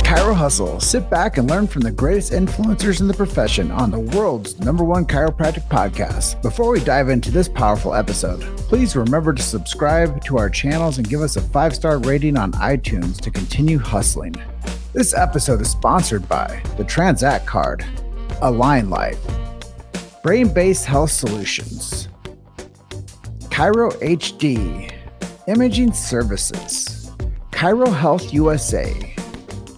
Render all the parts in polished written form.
Chiro Hustle. Sit back and learn from the greatest influencers in the profession on the world's #1 chiropractic podcast. Before we dive into this powerful episode, please remember to subscribe to our channels and give us a 5-star rating on iTunes to continue hustling. This episode is sponsored by the Transact Card, Align Life, Brain-Based Health Solutions, Chiro HD, Imaging Services, Chiro Health USA,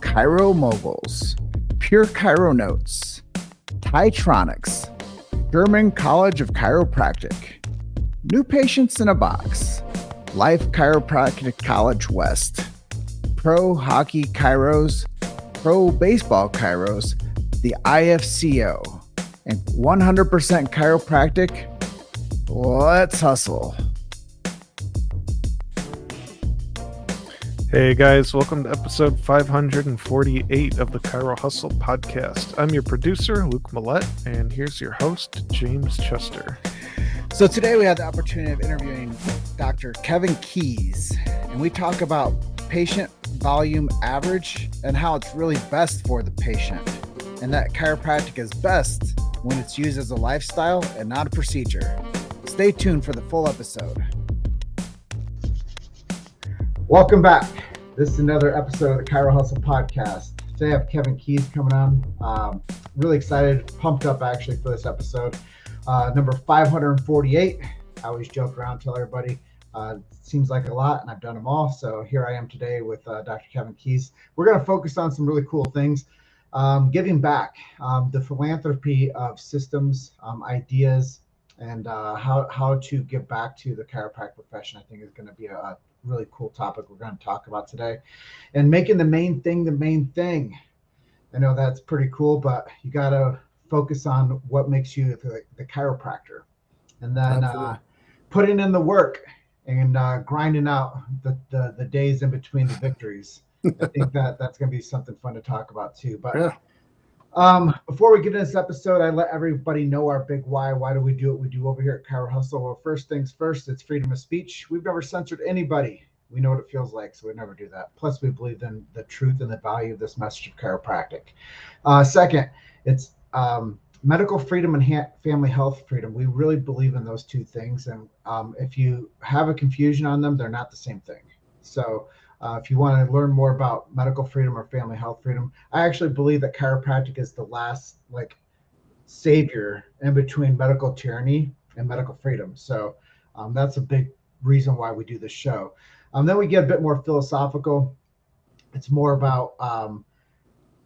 Chiro Moguls, Pure Chiro Notes, Titronics, German College of Chiropractic, New Patients in a Box, Life Chiropractic College West, Pro Hockey Chiros, Pro Baseball Chiros, the IFCO, and 100% Chiropractic. Let's hustle. Hey guys, welcome to episode 548 of the Chiro Hustle podcast. I'm your producer, Luke Millette, and here's your host, James Chester. So today we had the opportunity of interviewing Dr. Kevin Keys, and we talk about patient volume average and how it's really best for the patient, and that chiropractic is best when it's used as a lifestyle and not a procedure. Stay tuned for the full episode. Welcome back. This is another episode of the Chiro Hustle podcast. Today I have Kevin Keys coming on. Really excited, pumped up actually for this episode. Number 548. I always joke around, tell everybody it seems like a lot, and I've done them all. So here I am today with Dr. Kevin Keys. We're going to focus on some really cool things. Giving back, the philanthropy of systems, ideas, and how to give back to the chiropractic profession, I think is going to be a really cool topic we're going to talk about today. And making the main thing the main thing. I know that's pretty cool, but you got to focus on what makes you the chiropractor. And then putting in the work and grinding out the days in between the victories. I think that's going to be something fun to talk about too. But yeah. Before we get into this episode, I let everybody know our big why. Why do we do what we do over here at Chiro Hustle? Well, first things first, it's freedom of speech. We've never censored anybody. We know what it feels like, so we never do that. Plus, we believe in the truth and the value of this message of chiropractic. Second, it's medical freedom and family health freedom. We really believe in those two things. And if you have a confusion on them, they're not the same thing. So if you want to learn more about medical freedom or family health freedom, I actually believe that chiropractic is the last savior in between medical tyranny and medical freedom. So that's a big reason why we do this show. Then we get a bit more philosophical. It's more about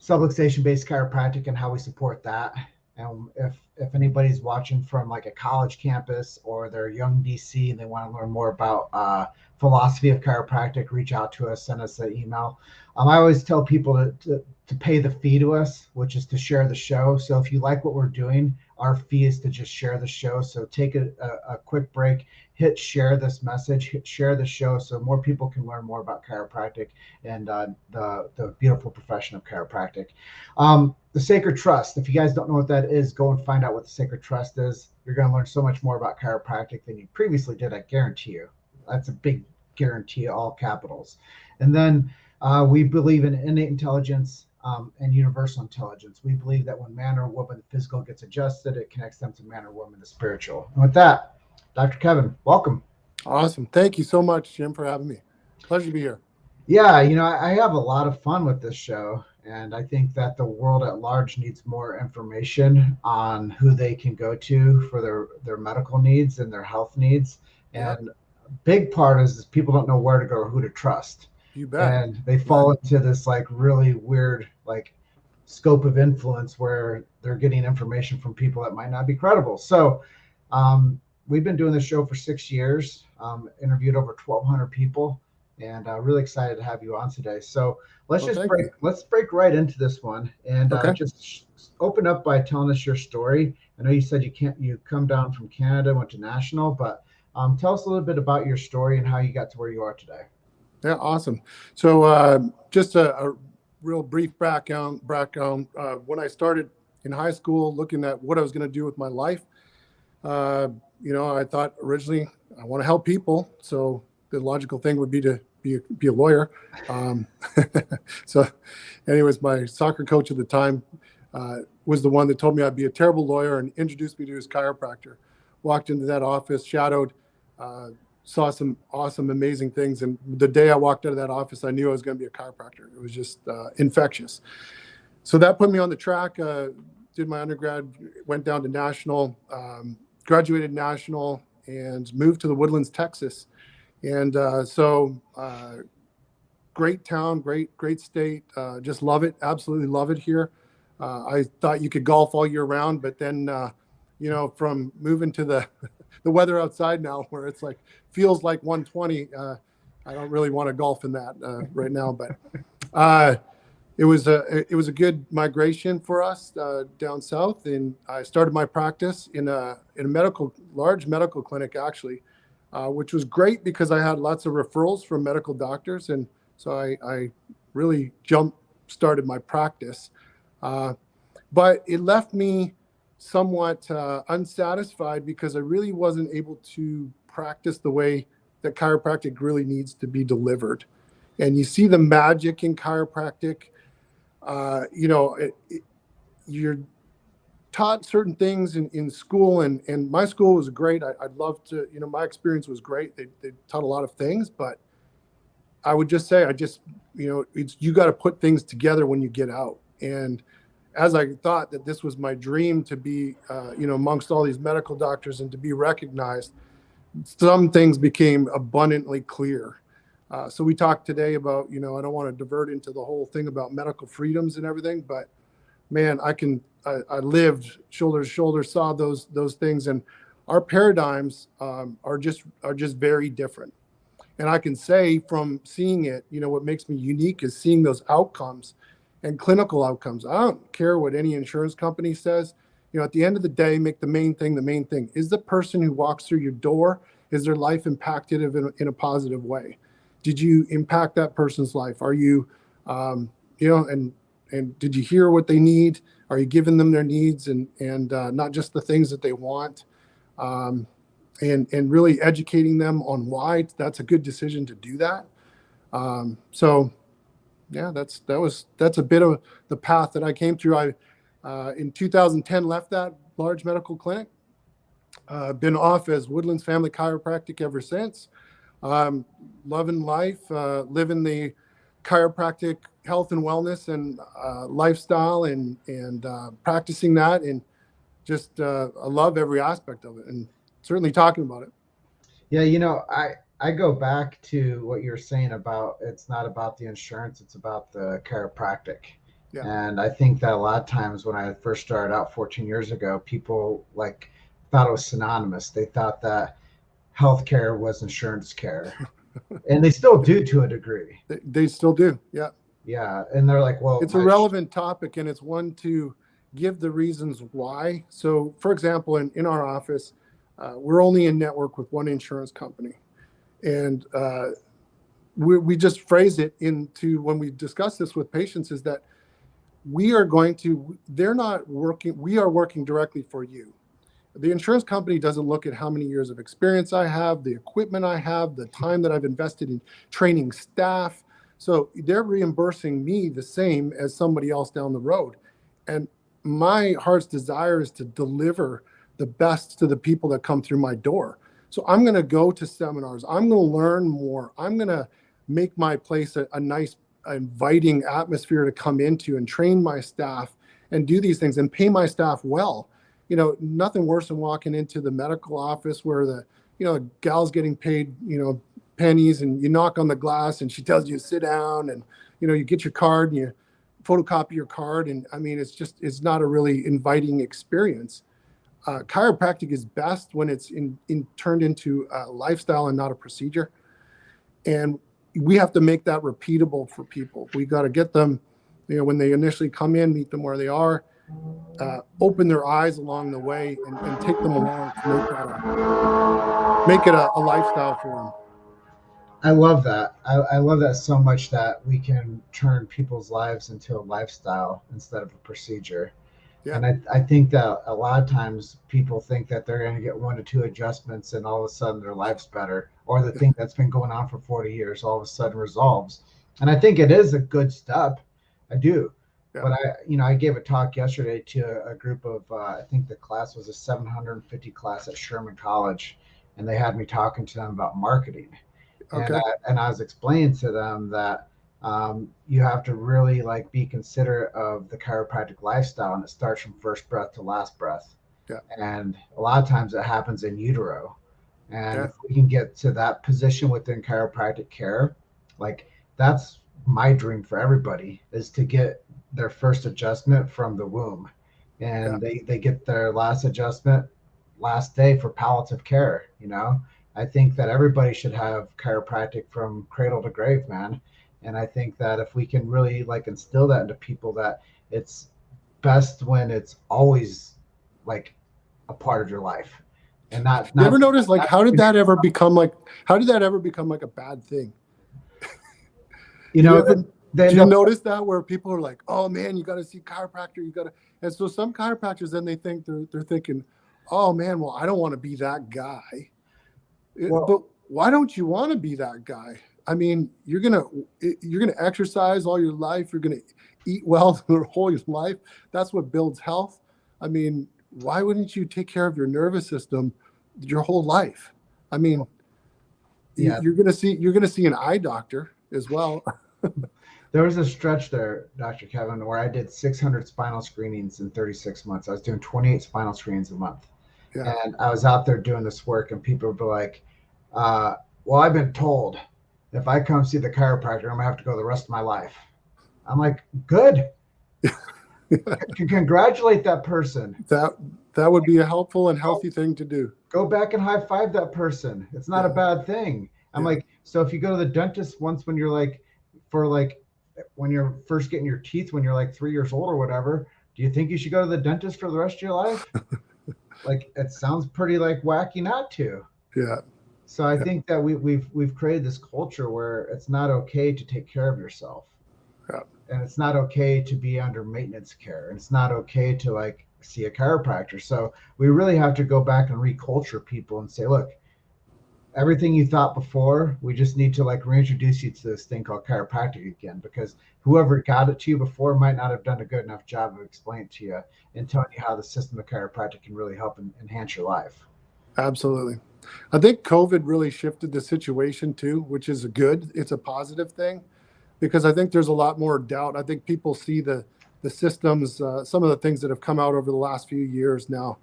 subluxation-based chiropractic and how we support that. And if anybody's watching from a college campus or they're young DC and they want to learn more about philosophy of chiropractic, reach out to us, send us an email. I always tell people to pay the fee to us, which is to share the show. So if you like what we're doing, our fee is to just share the show. So take a quick break, hit share this message, hit share the show so more people can learn more about chiropractic and the beautiful profession of chiropractic. The Sacred Trust, if you guys don't know what that is, go and find out what the Sacred Trust is. You're going to learn so much more about chiropractic than you previously did, I guarantee you. That's a big guarantee, all capitals. And then we believe in innate intelligence and universal intelligence. We believe that when man or woman, the physical gets adjusted, it connects them to man or woman, the spiritual. And with that, Dr. Kevin, welcome. Awesome. Thank you so much, Jim, for having me. Pleasure to be here. Yeah, I have a lot of fun with this show. And I think that the world at large needs more information on who they can go to for their medical needs and their health needs. And a big part is people don't know where to go or who to trust. You bet. And they fall into this really weird scope of influence where they're getting information from people that might not be credible. So we've been doing this show for 6 years, interviewed over 1,200 people, and really excited to have you on today. So let's break right into this one and just open up by telling us your story. I know you said you come down from Canada, went to National, but tell us a little bit about your story and how you got to where you are today. Yeah, awesome. So just a real brief background. When I started in high school, looking at what I was going to do with my life, I thought originally I want to help people. So the logical thing would be to be a lawyer. So anyways, my soccer coach at the time was the one that told me I'd be a terrible lawyer and introduced me to his chiropractor. Walked into that office, shadowed, saw some awesome, amazing things. And the day I walked out of that office, I knew I was going to be a chiropractor. It was just infectious. So that put me on the track. Did my undergrad, went down to National, graduated National, and moved to the Woodlands, Texas. And great town, great state. Just love it. Absolutely love it here. I thought you could golf all year round, but then, from moving to the weather outside now where it's like, feels like 120, I don't really want to golf in that right now, but it was a good migration for us down south. And I started my practice in a large medical clinic, actually, which was great because I had lots of referrals from medical doctors. And so I really started my practice. But it left me somewhat unsatisfied because I really wasn't able to practice the way that chiropractic really needs to be delivered. And you see the magic in chiropractic. You're taught certain things in school, and my school was great. I'd love to, my experience was great. They taught a lot of things, but I would just say, you got to put things together when you get out. And as I thought that this was my dream to be, amongst all these medical doctors and to be recognized, some things became abundantly clear. So we talked today about, I don't want to divert into the whole thing about medical freedoms and everything, but man, I lived shoulder to shoulder, saw those things, and our paradigms are just very different. And I can say from seeing it, what makes me unique is seeing those outcomes and clinical outcomes. I don't care what any insurance company says. At the end of the day, make the main thing. Is the person who walks through your door, is their life impacted in a positive way? Did you impact that person's life? Are you, and did you hear what they need? Are you giving them their needs and not just the things that they want? And really educating them on why that's a good decision to do that. Yeah, that's a bit of the path that I came through. I in 2010 left that large medical clinic. Been off as Woodlands Family Chiropractic ever since. Loving life, living the chiropractic health and wellness and lifestyle and practicing that, and just I love every aspect of it, and certainly talking about it. Yeah, I go back to what you're saying about it's not about the insurance, it's about the chiropractic. Yeah. And I think that a lot of times when I first started out 14 years ago, people thought it was synonymous. They thought that healthcare was insurance care. And they still do to a degree. They still do. Yeah. Yeah. And they're like, well, it's a relevant topic, and it's one to give the reasons why. So for example, in our office, we're only in network with one insurance company. And we just phrase it into when we discuss this with patients is that they're not working, we are working directly for you. The insurance company doesn't look at how many years of experience I have, the equipment I have, the time that I've invested in training staff. So they're reimbursing me the same as somebody else down the road. And my heart's desire is to deliver the best to the people that come through my door. So I'm going to go to seminars. I'm going to learn more. I'm going to make my place a nice, inviting atmosphere to come into and train my staff and do these things and pay my staff well. Nothing worse than walking into the medical office where the gal's getting paid, pennies, and you knock on the glass and she tells you to sit down, and, you get your card and you photocopy your card. And I mean, it's not a really inviting experience. Chiropractic is best when it's turned into a lifestyle and not a procedure. And we have to make that repeatable for people. We got to get them, when they initially come in, meet them where they are, open their eyes along the way, and take them along to make it a lifestyle for them. I love that. I love that so much that we can turn people's lives into a lifestyle instead of a procedure. Yeah. And I think that a lot of times people think that they're going to get 1 to 2 adjustments and all of a sudden their life's better, or the thing that's been going on for 40 years all of a sudden resolves. And I think it is a good step. I do. Yeah. But I gave a talk yesterday to a group of, I think the class was a 750 class at Sherman College, and they had me talking to them about marketing. Okay. And I was explaining to them that you have to really like be considerate of the chiropractic lifestyle, and it starts from first breath to last breath. Yeah. And a lot of times it happens in utero. And if we can get to that position within chiropractic care, like that's my dream for everybody, is to get their first adjustment from the womb. And they get their last adjustment last day for palliative care. I think that everybody should have chiropractic from cradle to grave, man. And I think that if we can really like instill that into people, that it's best when it's always like a part of your life, and not. You ever notice like how did that ever become like a bad thing? Did you notice that where people are like, oh man, you got to see chiropractor, and so some chiropractors then they're thinking, oh man, well I don't want to be that guy. But why don't you want to be that guy? I mean, you're gonna exercise all your life. You're gonna eat well your whole life. That's what builds health. I mean, why wouldn't you take care of your nervous system your whole life? I mean, you're gonna see an eye doctor as well. There was a stretch there, Dr. Kevin, where I did 600 spinal screenings in 36 months. I was doing 28 spinal screenings a month. Yeah. And I was out there doing this work, and people would be like, well, I've been told if I come see the chiropractor, I'm gonna have to go the rest of my life. I'm like, good. Congratulate that person. That would be a helpful and healthy thing to do. Go back and high five that person. It's not a bad thing. I'm like, so if you go to the dentist once when you're like, when you're first getting your teeth, when you're like 3 years old or whatever, do you think you should go to the dentist for the rest of your life? Like, it sounds pretty like wacky not to. Yeah. So I think that we've created this culture where it's not okay to take care of yourself. Yeah. And it's not okay to be under maintenance care. And it's not okay to like see a chiropractor. So we really have to go back and reculture people and say, look, everything you thought before, we just need to like reintroduce you to this thing called chiropractic again, because whoever got it to you before might not have done a good enough job of explaining it to you and telling you how the system of chiropractic can really help enhance your life. Absolutely. I think COVID really shifted the situation too, which is good. It's a positive thing, because I think there's a lot more doubt. I think people see the systems, some of the things that have come out over the last few years now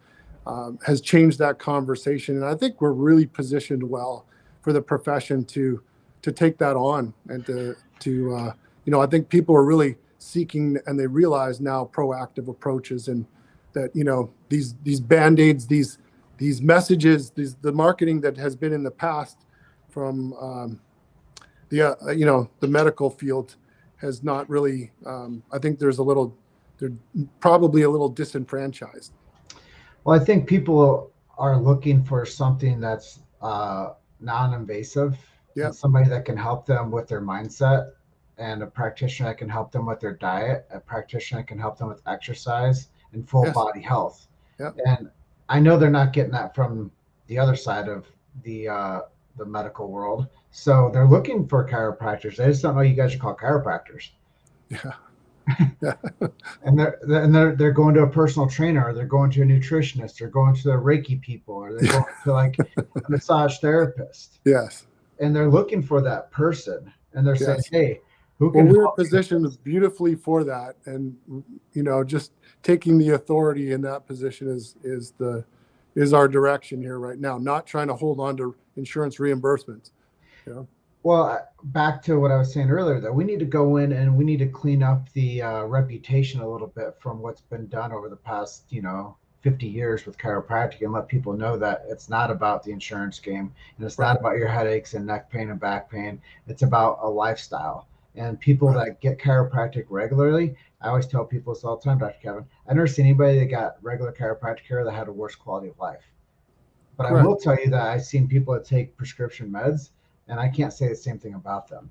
has changed that conversation. And I think we're really positioned well for the profession to take that on and to I think people are really seeking, and they realize now, proactive approaches, and that, these Band-Aids, these messages, the marketing that has been in the past from the medical field has not really. I think they're probably a little disenfranchised. Well, I think people are looking for something that's non-invasive. Yeah. Somebody that can help them with their mindset, and a practitioner that can help them with their diet, a practitioner that can help them with exercise and full body health. Yeah. And I know they're not getting that from the other side of the medical world. So they're looking for chiropractors. They just don't know you guys are called chiropractors. Yeah. And they're going to a personal trainer, or they're going to a nutritionist, or going to the Reiki people, or they're going to like a massage therapist. Yes. And they're looking for that person, and they're saying, hey, who can we're positioned beautifully for that. And, just taking the authority in that position is our direction here right now, not trying to hold on to insurance reimbursements. Well, back to what I was saying earlier, that we need to go in and we need to clean up the reputation a little bit from what's been done over the past, 50 years with chiropractic, and let people know that it's not about the insurance game, and it's not about your headaches and neck pain and back pain. It's about a lifestyle. And people that get chiropractic regularly, I always tell people this all the time, Dr. Kevin, I never seen anybody that got regular chiropractic care that had a worse quality of life. But I will tell you that I've seen people that take prescription meds, and I can't say the same thing about them.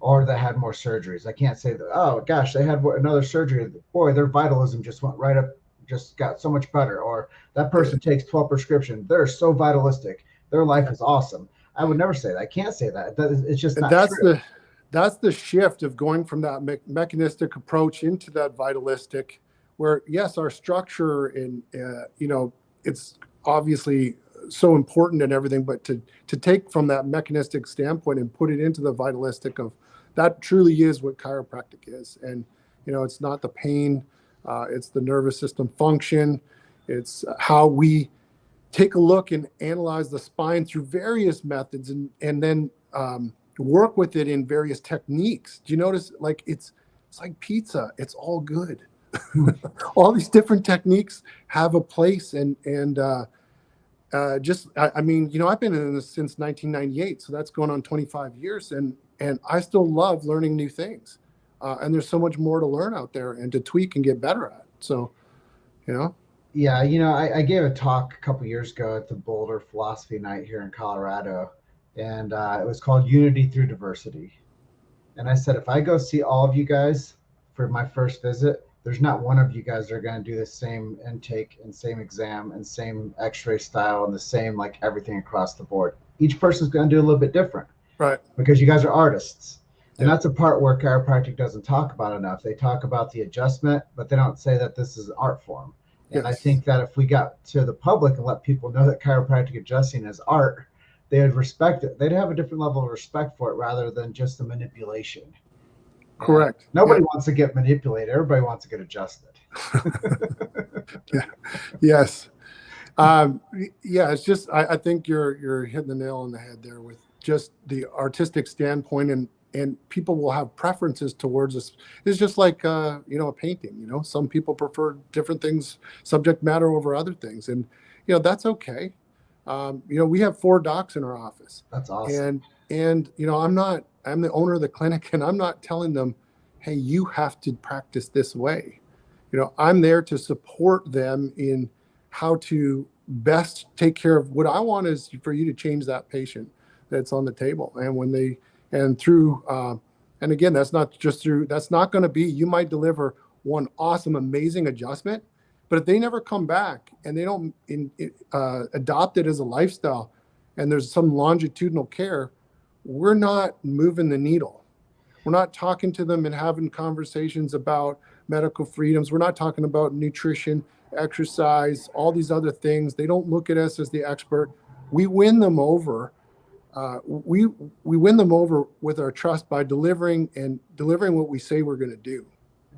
or that had more surgeries. I can't say that, oh gosh, they had another surgery. Boy, their vitalism just went right up, just got so much better. Or that person takes 12 prescriptions. They're so vitalistic. Their life is awesome. I would never say that. I can't say that. It's just not true. That's the shift of going from that mechanistic approach into that vitalistic, where yes, our structure and it's obviously so important and everything, but to take from that mechanistic standpoint and put it into the vitalistic of that truly is what chiropractic is. And it's not the pain, it's the nervous system function, it's how we take a look and analyze the spine through various methods and then work with it in various techniques. Do you notice, like it's like pizza, it's all good. All these different techniques have a place, and I mean, I've been in this since 1998, so that's going on 25 years, and I still love learning new things, and there's so much more to learn out there and to tweak and get better at. So, Yeah, I gave a talk a couple years ago at the Boulder Philosophy Night here in Colorado, and it was called Unity Through Diversity. And I said, if I go see all of you guys for my first visit, there's not one of you guys that are going to do the same intake and same exam and same x-ray style and the same, like, everything across the board. Each person's going to do a little bit different. Right. Because you guys are artists. And that's a part where chiropractic doesn't talk about enough. They talk about the adjustment, but they don't say that this is an art form. And I think that if we got to the public and let people know that chiropractic adjusting is art, they would respect it. They'd have a different level of respect for it rather than just the manipulation. Correct. Nobody wants to get manipulated. Everybody wants to get adjusted. Yes. It's just, I think you're hitting the nail on the head there with just the artistic standpoint, and people will have preferences towards this. It's just like, a painting, some people prefer different things, subject matter over other things. And, that's okay. We have 4 docs in our office. That's awesome. And I'm the owner of the clinic, and I'm not telling them, hey, you have to practice this way. I'm there to support them in how to best take care of what I want is for you to change that patient that's on the table. And again, that's not going to be, you might deliver one awesome, amazing adjustment, but if they never come back and they don't adopt it as a lifestyle and there's some longitudinal care, we're not moving the needle. We're not talking to them and having conversations about medical freedoms. We're not talking about nutrition, exercise, all these other things. They don't look at us as the expert. We win them over. We win them over with our trust by delivering what we say we're going to do.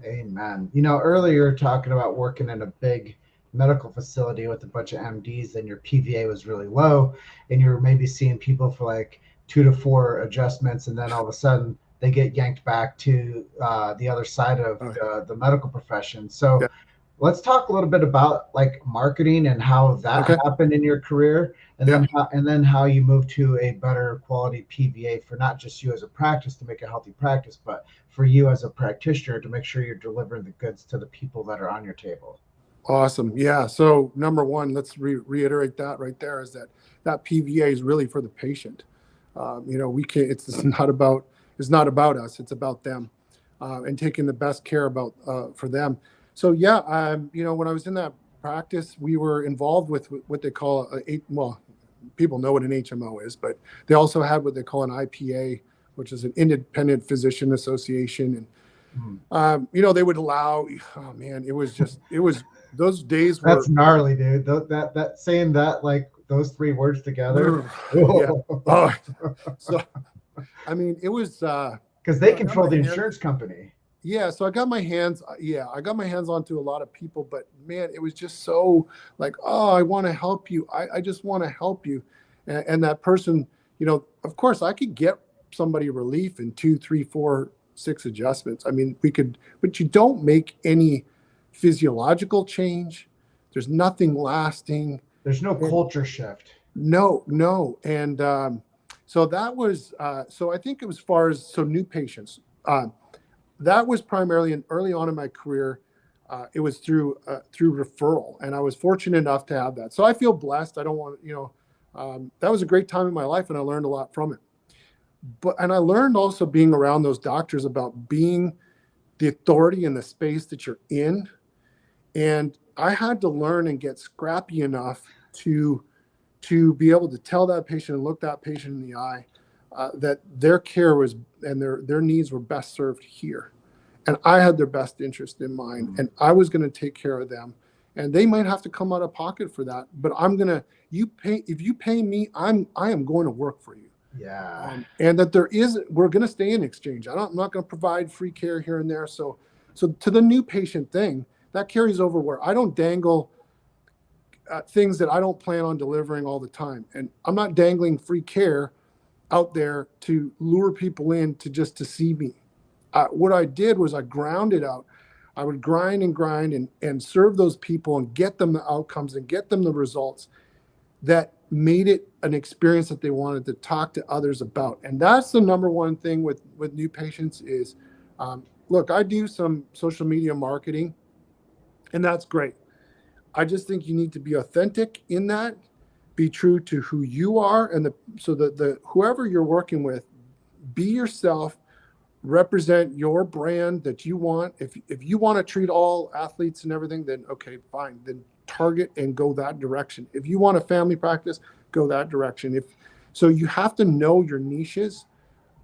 Amen. Earlier talking about working in a big medical facility with a bunch of MDs and your PVA was really low and you're maybe seeing people for like 2 to 4 adjustments, and then all of a sudden they get yanked back to the other side of the medical profession. So let's talk a little bit about like marketing and how that happened in your career, and then how you moved to a better quality PVA for not just you as a practice to make a healthy practice, but for you as a practitioner to make sure you're delivering the goods to the people that are on your table. Awesome. Yeah. So number one, let's reiterate that right there, is that PVA is really for the patient. We can't, it's not about us, it's about them, and taking the best care for them. So when I was in that practice, we were involved with what they call people know what an HMO is, but they also had what they call an IPA, which is an independent physician association. And, they would allow, it was those days were. That's gnarly, dude. That saying that, like those 3 words together. So, it was, because they control the insurance company. Yeah. So I got my hands onto a lot of people, but man, it was just so like, oh, I want to help you. I just want to help you. And that person, of course I could get somebody relief in 2, 3, 4, 6 adjustments. We could, but you don't make any physiological change. There's nothing lasting. There's no culture shift. No. And, so that was, so I think it was new patients, that was primarily early on in my career. It was through referral, and I was fortunate enough to have that. So I feel blessed. I don't want, that was a great time in my life, and I learned a lot from it. and I learned also being around those doctors about being the authority in the space that you're in. And I had to learn and get scrappy enough to be able to tell that patient and look that patient in the eye that their care was and their needs were best served here. And I had their best interest in mind, and I was going to take care of them. And they might have to come out of pocket for that, but if you pay me, I am going to work for you. Yeah. And that we're going to stay in exchange. I'm not going to provide free care here and there. So to the new patient thing, that carries over where I don't dangle things that I don't plan on delivering all the time. And I'm not dangling free care out there to lure people in to see me. What I did was I grounded out. I would grind and serve those people and get them the outcomes and get them the results that made it an experience that they wanted to talk to others about. And that's the number one thing with new patients is, look, I do some social media marketing, and that's great. I just think you need to be authentic in that, be true to who you are, and so that whoever you're working with, be yourself, represent your brand that you want. If you want to treat all athletes and everything, then okay, fine. Then target and go that direction. If you want a family practice, go that direction. So you have to know your niches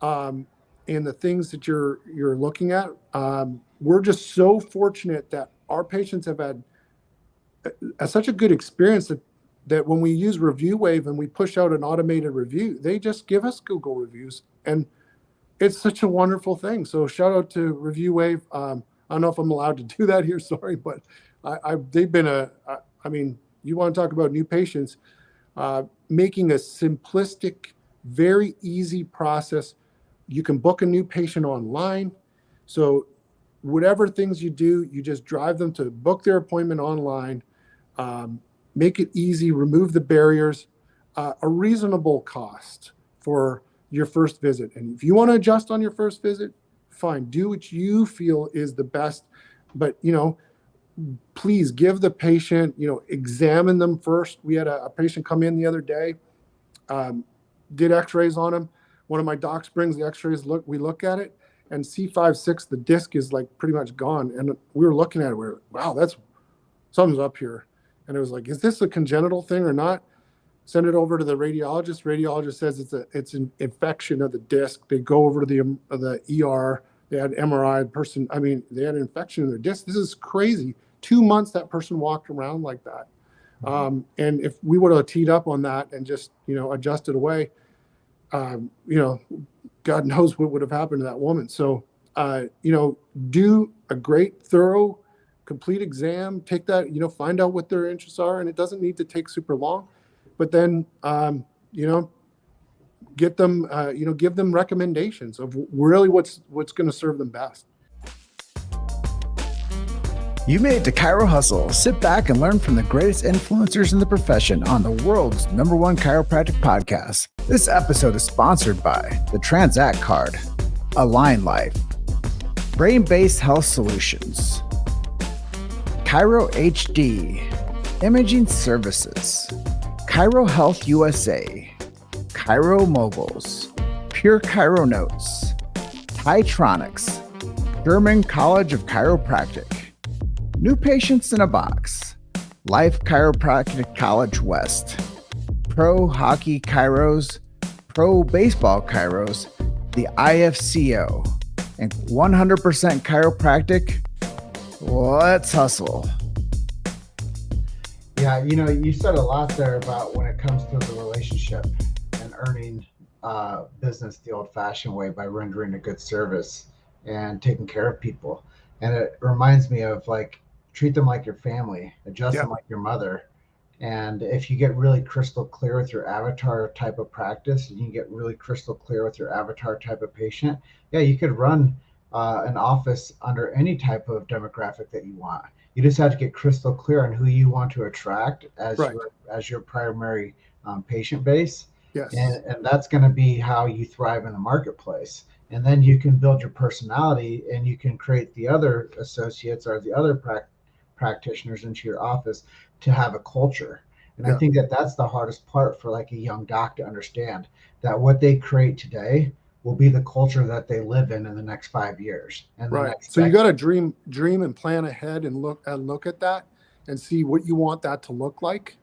and the things that you're looking at. We're just so fortunate that our patients have had such a good experience that when we use Review Wave and we push out an automated review, they just give us Google reviews, and it's such a wonderful thing. So shout out to Review Wave. I don't know if I'm allowed to do that here, sorry, but they've been you want to talk about new patients, making a simplistic, very easy process. You can book a new patient online. So whatever things you do, you just drive them to book their appointment online, make it easy, remove the barriers, a reasonable cost for your first visit. And if you want to adjust on your first visit, fine, do what you feel is the best. But, please give the patient, examine them first. We had a patient come in the other day, did x-rays on him. One of my docs brings the x-rays, we look at it, and C5-6, the disc is like pretty much gone. And we were looking at it, we were, wow, something's up here. And it was like, is this a congenital thing or not? Send it over to the radiologist. Radiologist says it's an infection of the disc. They go over to the ER. They had MRI. They had an infection in their disc. This is crazy. 2 months that person walked around like that. And if we would have teed up on that and just, adjusted away, God knows what would have happened to that woman. So, do a great, thorough, complete exam, take that, find out what their interests are. And it doesn't need to take super long, but then, get them, give them recommendations of really what's going to serve them best. You made it to Chiro Hustle. Sit back and learn from the greatest influencers in the profession on the world's #1 chiropractic podcast. This episode is sponsored by the Transact Card, Align Life, Brain-Based Health Solutions, Chiro HD, Imaging Services, Chiro Health USA, Chiro Moguls, Pure Chiro Notes, Titronics, German College of Chiropractic, New Patients in a Box, Life Chiropractic College West, Pro Hockey Chiros, Pro Baseball Chiros, the IFCO, and 100% Chiropractic. Let's hustle. Yeah, you said a lot there about when it comes to the relationship and earning business the old-fashioned way by rendering a good service and taking care of people. And it reminds me of treat them like your family, adjust them like your mother. And if you get really crystal clear with your avatar type of practice, and you get really crystal clear with your avatar type of patient, you could run an office under any type of demographic that you want. You just have to get crystal clear on who you want to attract as your primary patient base. Yes. And that's going to be how you thrive in the marketplace. And then you can build your personality, and you can create the other associates or the other practitioners into your office to have a culture. And I think that's the hardest part for a young doc to understand, that what they create today will be the culture that they live in the next 5 years. And right. So you got to dream and plan ahead and look at that and see what you want that to look like,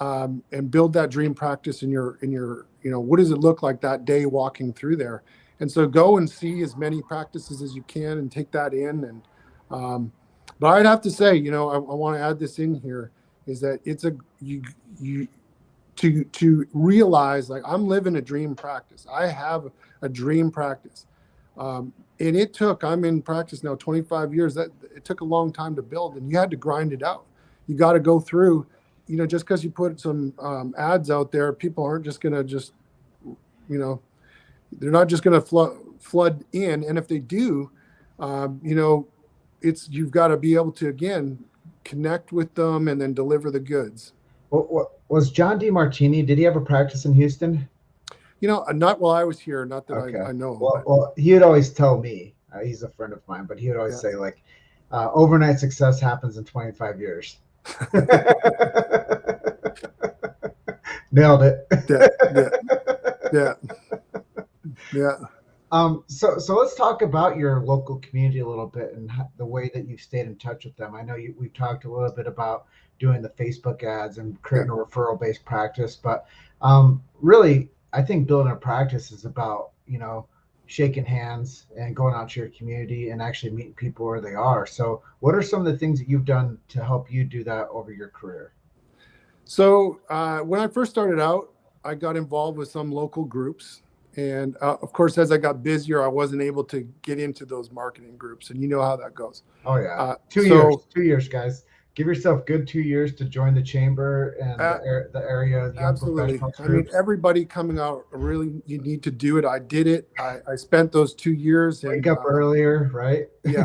and build that dream practice in your, what does it look like that day walking through there? And so go and see as many practices as you can and take that in. And, but I'd have to say, I want to add this in here, is that it's to realize, like, I'm living a dream practice. I have a dream practice. And I'm in practice now 25 years. That it took a long time to build, and you had to grind it out. You got to go through, just because you put some ads out there, people aren't just going to they're not just going to flood in. And if they do, you've got to be able to, again, connect with them and then deliver the goods. What was John DeMartini? Did he have a practice in Houston? Not while I was here. Not that okay. I know. Well, he would always tell me, he's a friend of mine, but he would always say, like, overnight success happens in 25 years. Nailed it. Yeah. So let's talk about your local community a little bit and the way that you've stayed in touch with them. I know we've talked a little bit about doing the Facebook ads and creating a referral-based practice, but really, I think building a practice is about, shaking hands and going out to your community and actually meeting people where they are. So what are some of the things that you've done to help you do that over your career? So when I first started out, I got involved with some local groups. And of course, as I got busier, I wasn't able to get into those marketing groups. And you know how that goes. Oh, yeah. 2 years, guys. Give yourself good 2 years to join the chamber and the area. The absolutely. I mean, everybody coming out, really, you need to do it. I did it. I spent those 2 years. Wake up earlier, right? Yeah.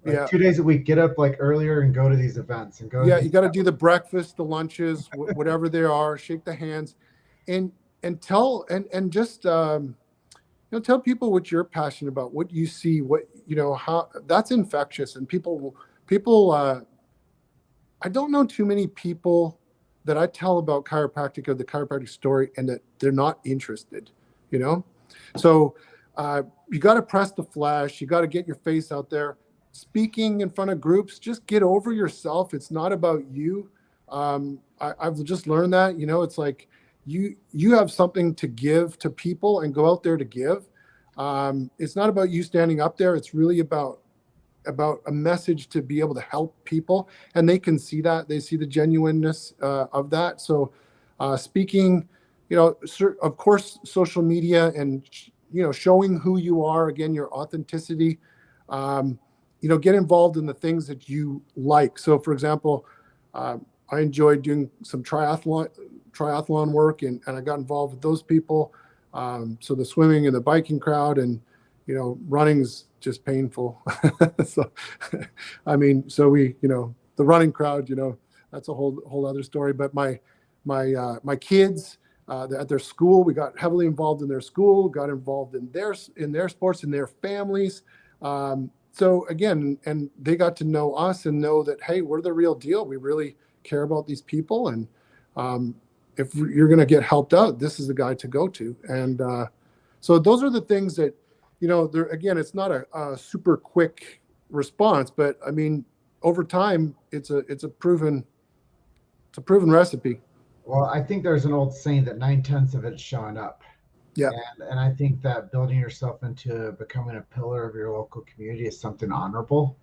Like 2 days a week, get up like earlier and go to these events and go. Yeah, you got to do the breakfast, the lunches, whatever they are, shake the hands, and tell and just tell people what you're passionate about, what you see, how that's infectious. And people I don't know too many people that I tell about chiropractic or the chiropractic story and that they're not interested, So you got to press the flash. You got to get your face out there. Speaking in front of groups, just get over yourself. It's not about you. I've just learned that, it's like you have something to give to people and go out there to give. It's not about you standing up there. It's really about a message to be able to help people, and they can see that. They see the genuineness of that. So speaking, of course, social media and, showing who you are, again, your authenticity, get involved in the things that you like. So, for example, I enjoyed doing some triathlon work, and I got involved with those people. So the swimming and the biking crowd, and, running is just painful. So, we, the running crowd, that's a whole other story. But my kids, at their school, we got heavily involved in their school, got involved in their sports and their families. So again, and they got to know us and know that, hey, we're the real deal. We really care about these people. And if you're going to get helped out, this is the guy to go to. And so those are the things that, again, it's not a super quick response, but I mean, over time, it's a proven recipe. Well, I think there's an old saying that 9/10 of it's showing up. Yeah. And I think that building yourself into becoming a pillar of your local community is something honorable.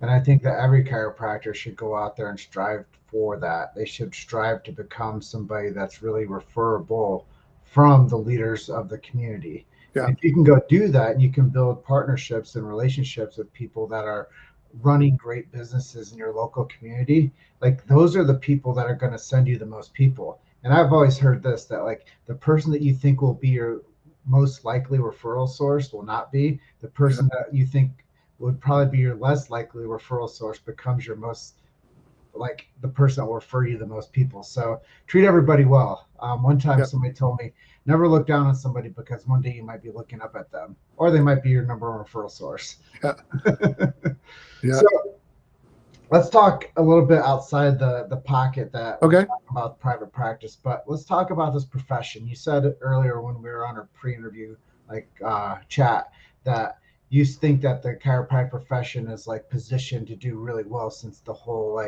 And I think that every chiropractor should go out there and strive for that. They should strive to become somebody that's really referable from the leaders of the community. Yeah. And if you can go do that, and you can build partnerships and relationships with people that are running great businesses in your local community, like those are the people that are going to send you the most people. And I've always heard this, that like the person that you think will be your most likely referral source will not be. The person that you think would probably be your less likely referral source becomes your most, like, the person that will refer you the most people. So treat everybody well. One time somebody told me, never look down on somebody, because one day you might be looking up at them, or they might be your number one referral source. Yeah. So let's talk a little bit outside the pocket that we're talking about private practice, but let's talk about this profession. You said it earlier when we were on our pre-interview chat that you think that the chiropractic profession is like positioned to do really well since the whole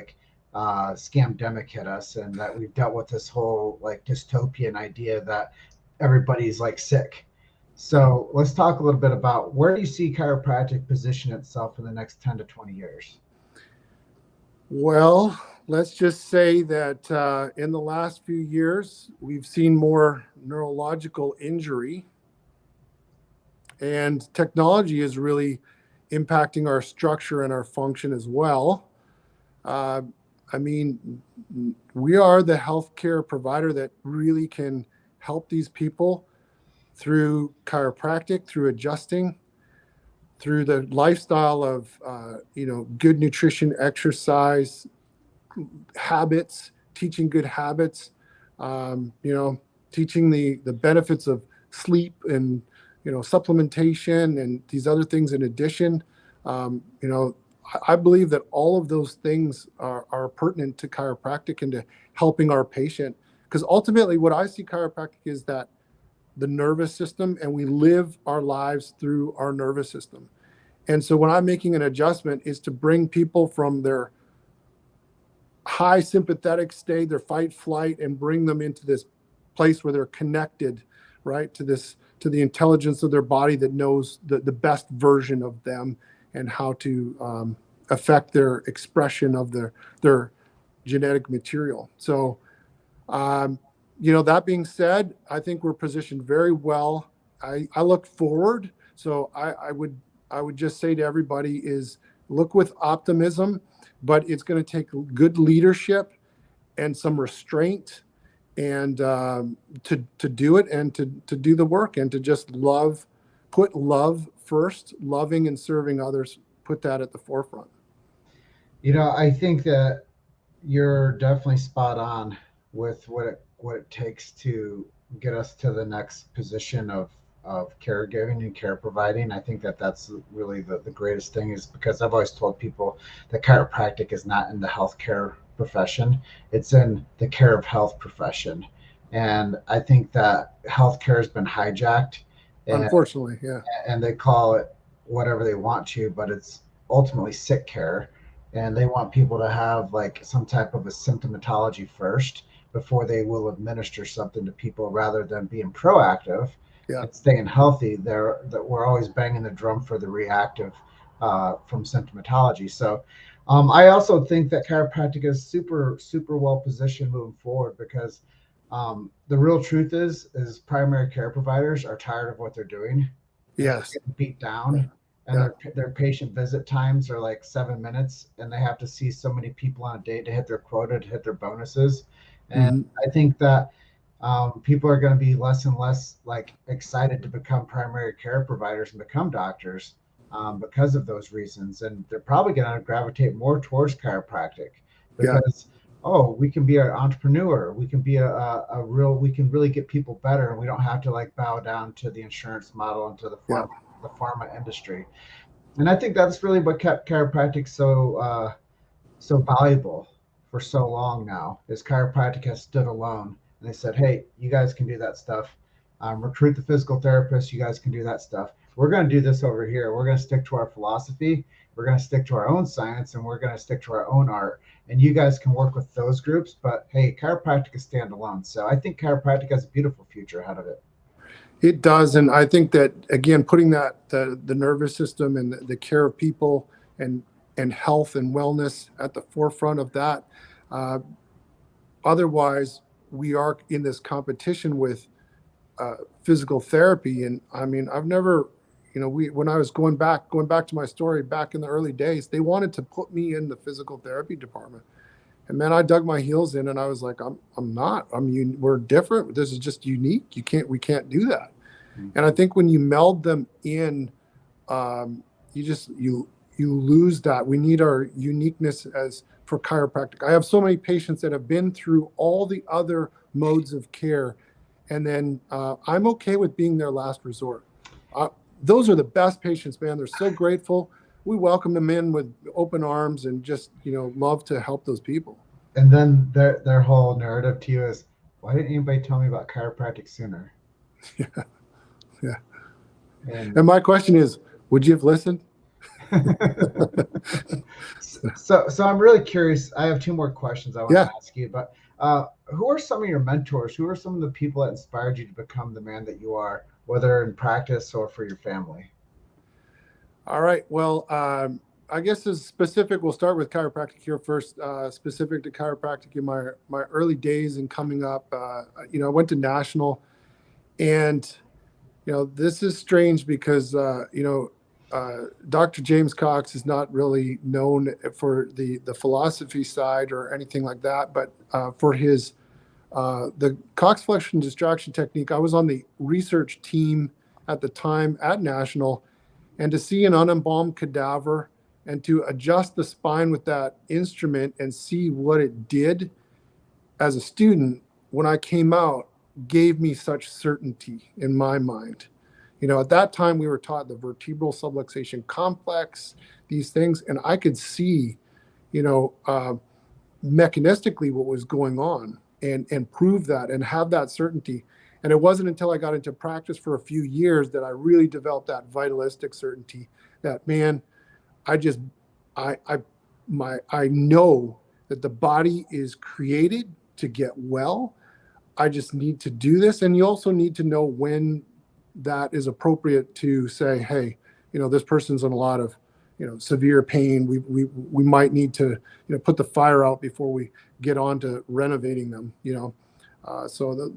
scamdemic hit us, and that we've dealt with this whole like dystopian idea that everybody's like sick. So let's talk a little bit about where do you see chiropractic position itself in the next 10 to 20 years? Well, let's just say that in the last few years, we've seen more neurological injury, and technology is really impacting our structure and our function as well. I mean, we are the healthcare provider that really can help these people through chiropractic, through adjusting, through the lifestyle of, good nutrition, exercise, habits, teaching good habits, teaching the benefits of sleep and, supplementation and these other things in addition. I believe that all of those things are pertinent to chiropractic and to helping our patient. Because ultimately what I see chiropractic is that the nervous system, and we live our lives through our nervous system. And so when I'm making an adjustment, is to bring people from their high sympathetic state, their fight flight, and bring them into this place where they're connected, right, to the intelligence of their body that knows the best version of them and how to affect their expression of their genetic material. So, that being said, I think we're positioned very well. I look forward. So I would just say to everybody is look with optimism, but it's going to take good leadership and some restraint and to do it and to do the work and to just put love first, loving and serving others, put that at the forefront. I think that you're definitely spot on with what it takes to get us to the next position of caregiving and care providing. I think that that's really the greatest thing, is because I've always told people that chiropractic is not in the healthcare profession, it's in the care of health profession. And I think that healthcare has been hijacked, unfortunately, yeah, and they call it whatever they want to, but it's ultimately sick care, and they want people to have like some type of a symptomatology first before they will administer something to people, rather than being proactive and staying healthy. That we're always banging the drum for the reactive from symptomatology. So I also think that chiropractic is super, super well positioned moving forward, because the real truth is primary care providers are tired of what they're doing. Yes. They're getting beat down, and their patient visit times are like 7 minutes, and they have to see so many people on a day to hit their quota, to hit their bonuses. And I think that people are going to be less and less like excited to become primary care providers and become doctors because of those reasons. And they're probably going to gravitate more towards chiropractic because, we can be an entrepreneur. We can be we can really get people better, and we don't have to like bow down to the insurance model and to the pharma industry. And I think that's really what kept chiropractic so valuable for so long now, is chiropractic has stood alone, and they said, hey, you guys can do that stuff. Recruit the physical therapist, you guys can do that stuff. We're going to do this over here. We're going to stick to our philosophy, we're going to stick to our own science, and we're going to stick to our own art, and you guys can work with those groups, but hey, chiropractic is standalone. So I think chiropractic has a beautiful future ahead of it. It does. And I think that, again, putting that the nervous system and the care of people and health and wellness at the forefront of that. Otherwise, we are in this competition with physical therapy. And I mean, I've never, when I was going back to my story back in the early days, they wanted to put me in the physical therapy department. And man, I dug my heels in, and I was like, I'm not. We're different. This is just unique. We can't do that. Mm-hmm. And I think when you meld them in, you lose that. We need our uniqueness as for chiropractic. I have so many patients that have been through all the other modes of care, and then I'm okay with being their last resort. Those are the best patients, man. They're so grateful. We welcome them in with open arms and just, love to help those people. And then their whole narrative to you is, why didn't anybody tell me about chiropractic sooner? Yeah. And my question is, would you have listened? so I'm really curious. I have two more questions I want Yeah. to ask you, but who are some of your mentors? Who are some of the people that inspired you to become the man that you are, whether in practice or for your family? All right. Well, I guess as specific, we'll start with chiropractic here first. Specific to chiropractic in my early days and coming up, I went to National, and this is strange because Dr. James Cox is not really known for the philosophy side or anything like that, but for his the Cox flexion distraction technique. I was on the research team at the time at National, and to see an unembalmed cadaver and to adjust the spine with that instrument and see what it did as a student when I came out gave me such certainty in my mind. At that time we were taught the vertebral subluxation complex, these things, and I could see, mechanistically what was going on and prove that and have that certainty. And it wasn't until I got into practice for a few years that I really developed that vitalistic certainty that, man, I know that the body is created to get well. I just need to do this. And you also need to know when that is appropriate to say, hey, this person's in a lot of, severe pain. We might need to, put the fire out before we get on to renovating them, So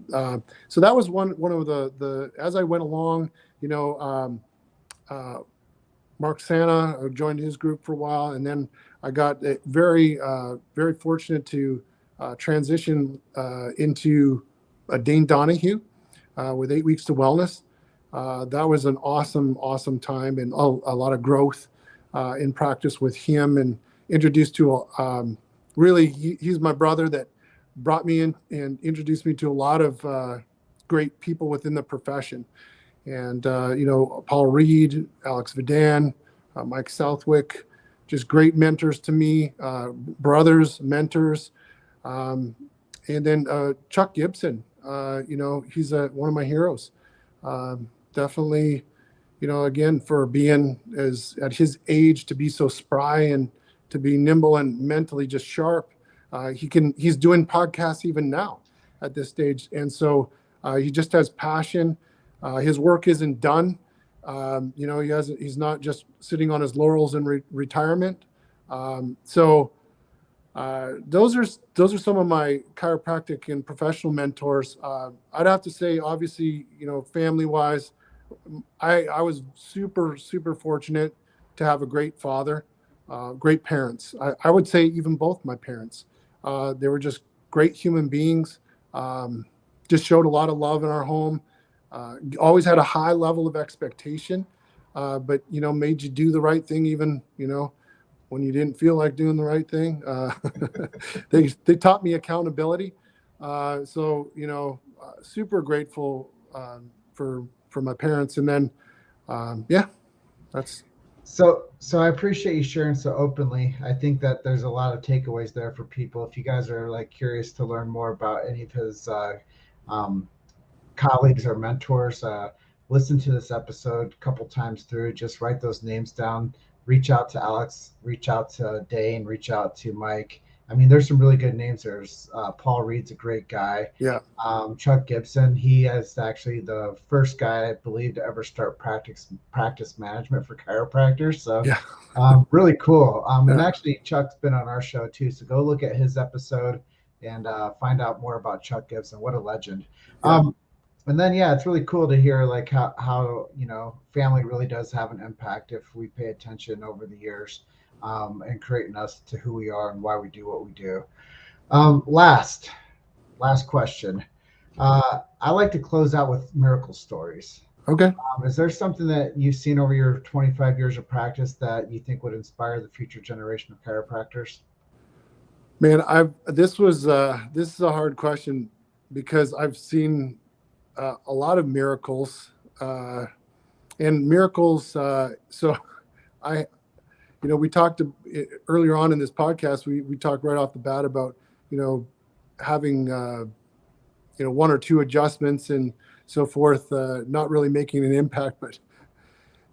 that was one of the as I went along, Mark Santa, I joined his group for a while, and then I got very fortunate to transition into Dane Donahue with 8 Weeks to Wellness. That was an awesome time and a lot of growth in practice with him, and introduced to really he's my brother that brought me in and introduced me to a lot of great people within the profession. And, Paul Reed, Alex Vidan, Mike Southwick, just great mentors to me, brothers, mentors. And then Chuck Gibson, he's one of my heroes. Definitely, again, for being at his age to be so spry and to be nimble and mentally just sharp. He's doing podcasts even now at this stage. And so he just has passion. His work isn't done. He's not just sitting on his laurels in retirement. Those are some of my chiropractic and professional mentors. I'd have to say, obviously, family wise, I was super fortunate to have a great father, great parents. I would say even both my parents. They were just great human beings. Just showed a lot of love in our home. Always had a high level of expectation, but made you do the right thing even when you didn't feel like doing the right thing. They taught me accountability. Super grateful for my parents. And then that's so I appreciate you sharing so openly. I think that there's a lot of takeaways there for people. If you guys are curious to learn more about any of his colleagues or mentors, listen to this episode a couple times through, just write those names down, reach out to Alex, reach out to Dane, reach out to Mike. I mean, there's some really good names. There's Paul Reed's a great guy. Yeah. Chuck Gibson, he is actually the first guy, I believe, to ever start practice management for chiropractors. So yeah. Really cool. And actually Chuck's been on our show too. So go look at his episode and find out more about Chuck Gibson. What a legend. Yeah. And then, it's really cool to hear how family really does have an impact if we pay attention over the years, and creating us to who we are and why we do what we do. Last question. I like to close out with miracle stories. Okay. Is there something that you've seen over your 25 years of practice that you think would inspire the future generation of chiropractors? Man, this is a hard question because I've seen a lot of miracles, and miracles. So we talked earlier on in this podcast, we talked right off the bat about, having, one or two adjustments and so forth, not really making an impact, but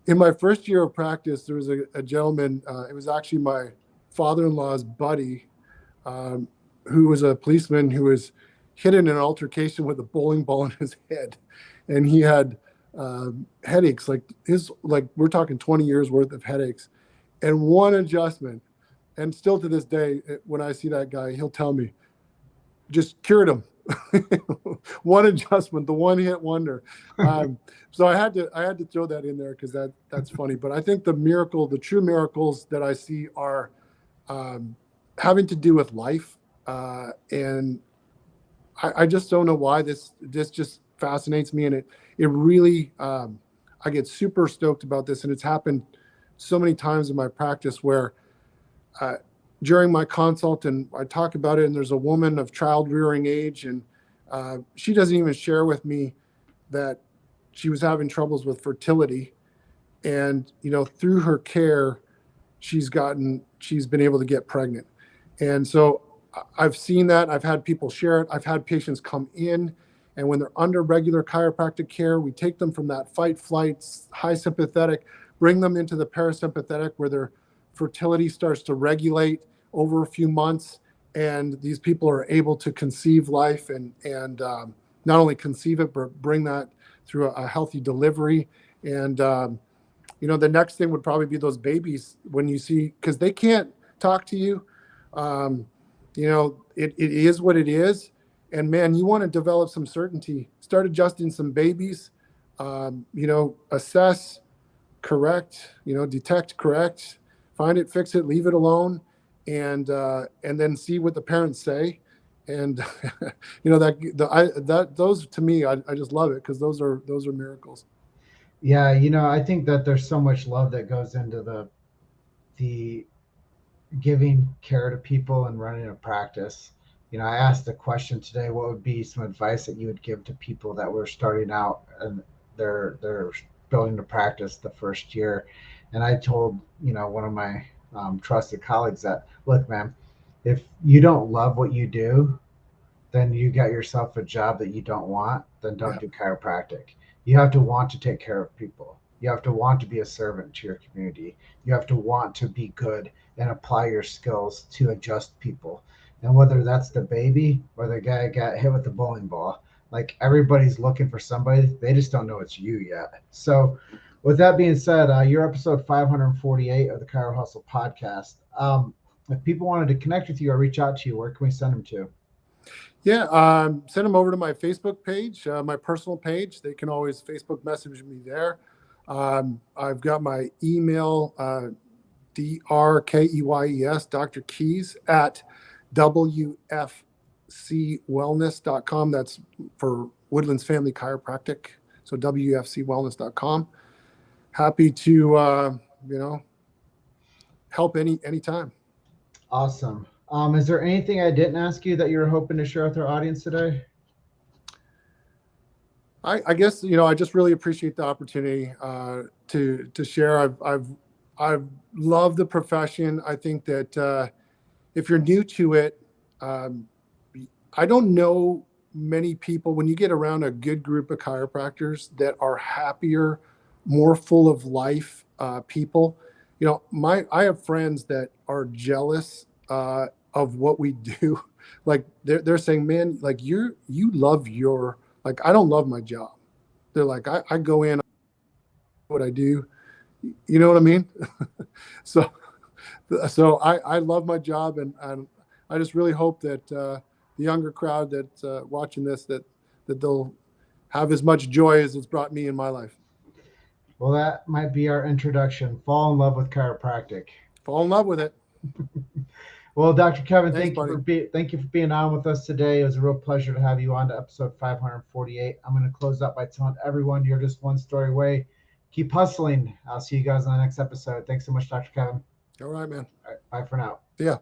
in my first year of practice, there was a gentleman, it was actually my father-in-law's buddy, who was a policeman who was hit in an altercation with a bowling ball in his head. And he had headaches, like we're talking 20 years worth of headaches. And one adjustment, and still to this day, when I see that guy, he'll tell me, just cured him. One adjustment, the one hit wonder. So I had to throw that in there because that's funny. But I think the true miracles that I see are having to do with life. And I just don't know why this just fascinates me. And it really, I get super stoked about this. And it's happened so many times in my practice where during my consult, and I talk about it, and there's a woman of child rearing age, and she doesn't even share with me that she was having troubles with fertility. And, through her care, she's been able to get pregnant. And so I've seen that. I've had people share it. I've had patients come in, and when they're under regular chiropractic care, we take them from that fight, flight, high sympathetic, bring them into the parasympathetic where their fertility starts to regulate over a few months. And these people are able to conceive life and not only conceive it, but bring that through a healthy delivery. And, the next thing would probably be those babies when you see, because they can't talk to you. It is what it is. And man, you want to develop some certainty, start adjusting some babies, assess, correct, detect, correct, find it, fix it, leave it alone. And then see what the parents say. And, those to me, I just love it because those are miracles. Yeah. I think that there's so much love that goes into the giving care to people and running a practice. I asked the question today, what would be some advice that you would give to people that were starting out and they're building a practice the first year? And I told, one of my trusted colleagues that, look, man, if you don't love what you do, then you got yourself a job that you don't want, then don't do chiropractic. You have to want to take care of people. You have to want to be a servant to your community. You have to want to be good and apply your skills to adjust people. And whether that's the baby or the guy got hit with the bowling ball, like everybody's looking for somebody, they just don't know it's you yet. So with that being said, you're episode 548 of the Chiro Hustle podcast. If people wanted to connect with you or reach out to you, where can we send them to? Yeah, send them over to my Facebook page, my personal page. They can always Facebook message me there. I've got my email, DRKEYES, Dr. Keys at WFCwellness.com. That's for Woodlands Family Chiropractic. So WFCwellness.com. Happy to, help anytime. Awesome. Is there anything I didn't ask you that you're hoping to share with our audience today? I guess, I just really appreciate the opportunity to share. I've loved the profession. I think that if you're new to it, I don't know many people, when you get around a good group of chiropractors that are happier, more full of life people. I have friends that are jealous of what we do. Like they're saying, man, like you love like, I don't love my job. They're like, I go in, what I do, you know what I mean? So I love my job, and I just really hope that the younger crowd that's watching this, that they'll have as much joy as it's brought me in my life. Well, that might be our introduction. Fall in love with chiropractic. Fall in love with it. Well, Dr. Kevin, Thanks, thank you for being on with us today. It was a real pleasure to have you on to episode 548. I'm going to close up by telling everyone you're just one story away. Keep hustling. I'll see you guys on the next episode. Thanks so much, Dr. Kevin. All right, man. All right, bye for now. See ya.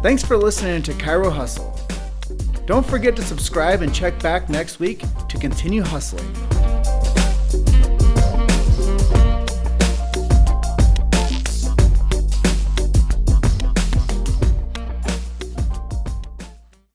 Thanks for listening to Chiro Hustle. Don't forget to subscribe and check back next week to continue hustling.